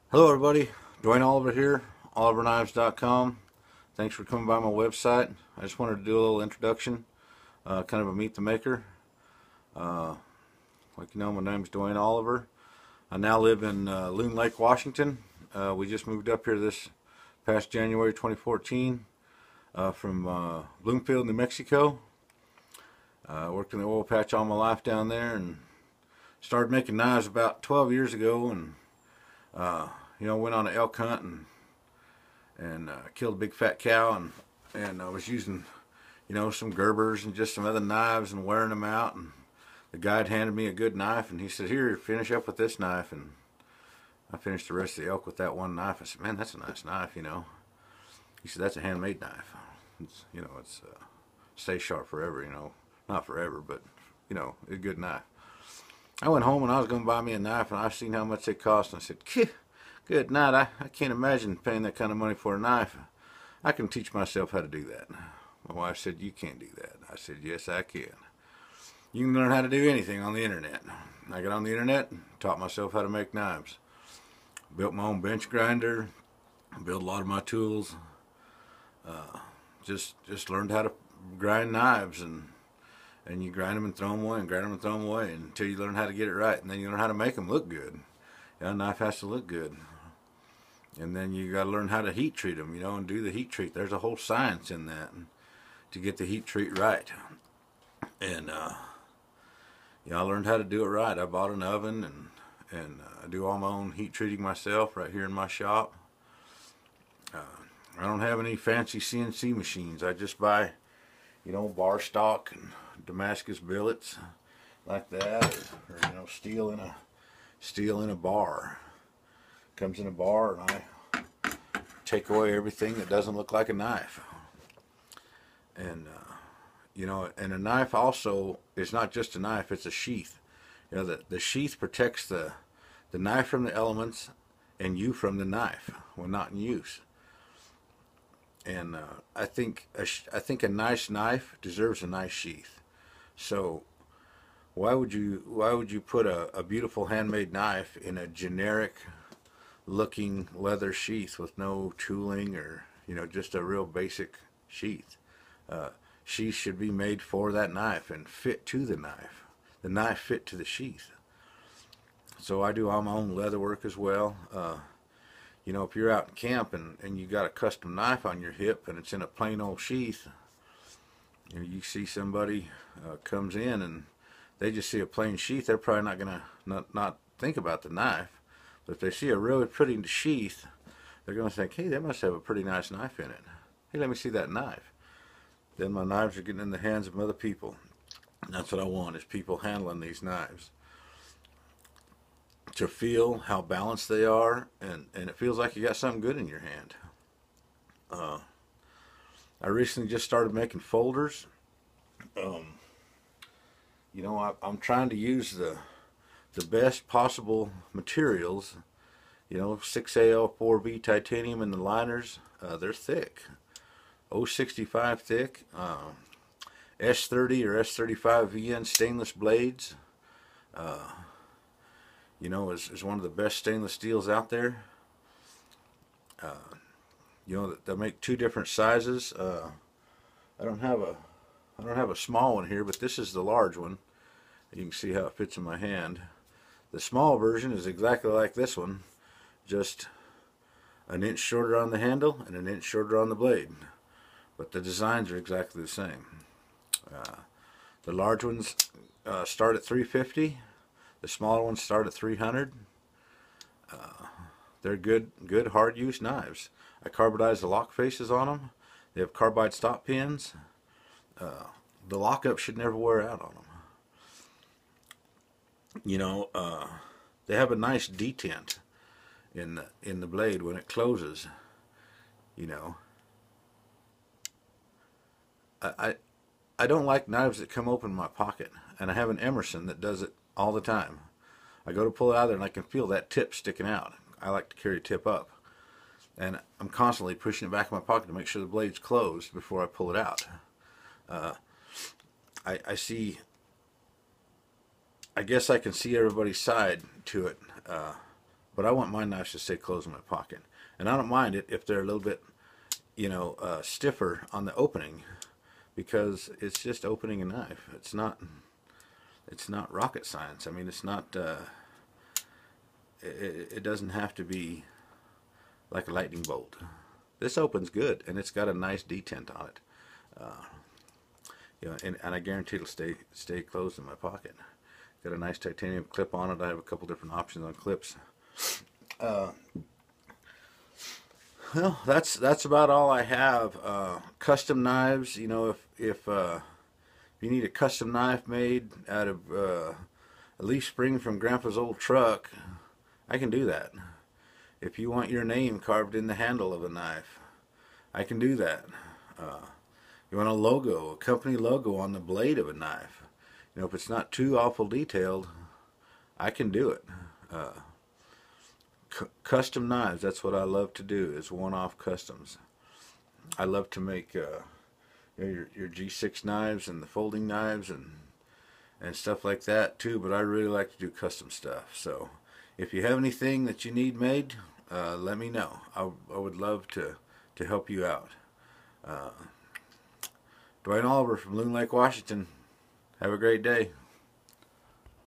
Hello everybody, Dwayne Oliver here, OliverKnives.com. Thanks for coming by my website. I just wanted to do a little introduction, kind of a meet the maker. Uh, like you know, my name's Dwayne Oliver. I now live in Loon Lake, Washington. We just moved up here this past January 2014 from Bloomfield, New Mexico. Worked in the oil patch all my life down there and started making knives about 12 years ago, and went on an elk hunt and killed a big fat cow, and I was using, some Gerbers and just some other knives and wearing them out, and the guide handed me a good knife and he said, "Here, finish up with this knife." And I finished the rest of the elk with that one knife. I said, "Man, that's a nice knife, He said, "That's a handmade knife. It's stay sharp forever, not forever, but it's a good knife." I went home and I was going to buy me a knife, and I seen how much it cost, and I said, "Good night. I can't imagine paying that kind of money for a knife. I can teach myself how to do that." My wife said, "You can't do that." I said, "Yes, I can. You can learn how to do anything on the internet." I got on the internet and taught myself how to make knives. Built my own bench grinder, built a lot of my tools. Just learned how to grind knives, and you grind them and throw them away and grind them and throw them away until you learn how to get it right, and then you learn how to make them look good. A knife has to look good. And then you got to learn how to heat treat them, and do the heat treat. There's a whole science in that to get the heat treat right. And I learned how to do it right. I bought an oven, and I do all my own heat treating myself right here in my shop. I don't have any fancy CNC machines. I just buy, bar stock and Damascus billets like that, or steel in a bar. Comes in a bar, and I take away everything that doesn't look like a knife. And and a knife also is not just a knife; it's a sheath. The sheath protects the knife from the elements and you from the knife when not in use. And I think a nice knife deserves a nice sheath. So why would you put a beautiful handmade knife in a generic looking leather sheath with no tooling, or just a real basic sheath? Sheath should be made for that knife and fit to the knife fit to the sheath. So I do all my own leather work as well. If you're out in camp and you got a custom knife on your hip and it's in a plain old sheath, you see somebody comes in and they just see a plain sheath, they're probably not gonna not think about the knife. But if they see a really pretty sheath, they're gonna think, "Hey, they must have a pretty nice knife in it. Hey, let me see that knife." Then my knives are getting in the hands of other people. And that's what I want, is people handling these knives to feel how balanced they are, and it feels like you got something good in your hand. I recently just started making folders. I'm trying to use the best possible materials. 6AL4B titanium in the liners. They're thick, 065 thick. S30 or S35 VN stainless blades. Is one of the best stainless steels out there. They make two different sizes. I don't have a small one here, but this is the large one. You can see how it fits in my hand. The small version is exactly like this one, just an inch shorter on the handle and an inch shorter on the blade, but the designs are exactly the same. The large ones start at $350. The smaller ones start at $300. They're good hard use knives. I carbonized the lock faces on them. They have carbide stop pins. The lockup should never wear out on them. They have a nice detent in the blade when it closes. I don't like knives that come open in my pocket, and I have an Emerson that does it all the time. I go to pull it out of there and I can feel that tip sticking out. I like to carry a tip up, and I'm constantly pushing it back in my pocket to make sure the blade's closed before I pull it out. I guess I can see everybody's side to it but I want my knives to stay closed in my pocket. And I don't mind it if they're a little bit, stiffer on the opening, because it's just opening a knife. It's not rocket science. I mean, it's not. It doesn't have to be like a lightning bolt. This opens good, and it's got a nice detent on it. And I guarantee it'll stay closed in my pocket. Got a nice titanium clip on it. I have a couple different options on clips. Well, that's about all I have. Custom knives. If you need a custom knife made out of a leaf spring from Grandpa's old truck, I can do that. If you want your name carved in the handle of a knife, I can do that. You want a logo, a company logo on the blade of a knife. If it's not too awful detailed, I can do it. Custom knives, that's what I love to do, is one-off customs. I love to make your G6 knives and the folding knives and stuff like that too, but I really like to do custom stuff. So if you have anything that you need made, let me know. I would love to help you out. Dwayne Oliver from Loon Lake, Washington. Have a great day.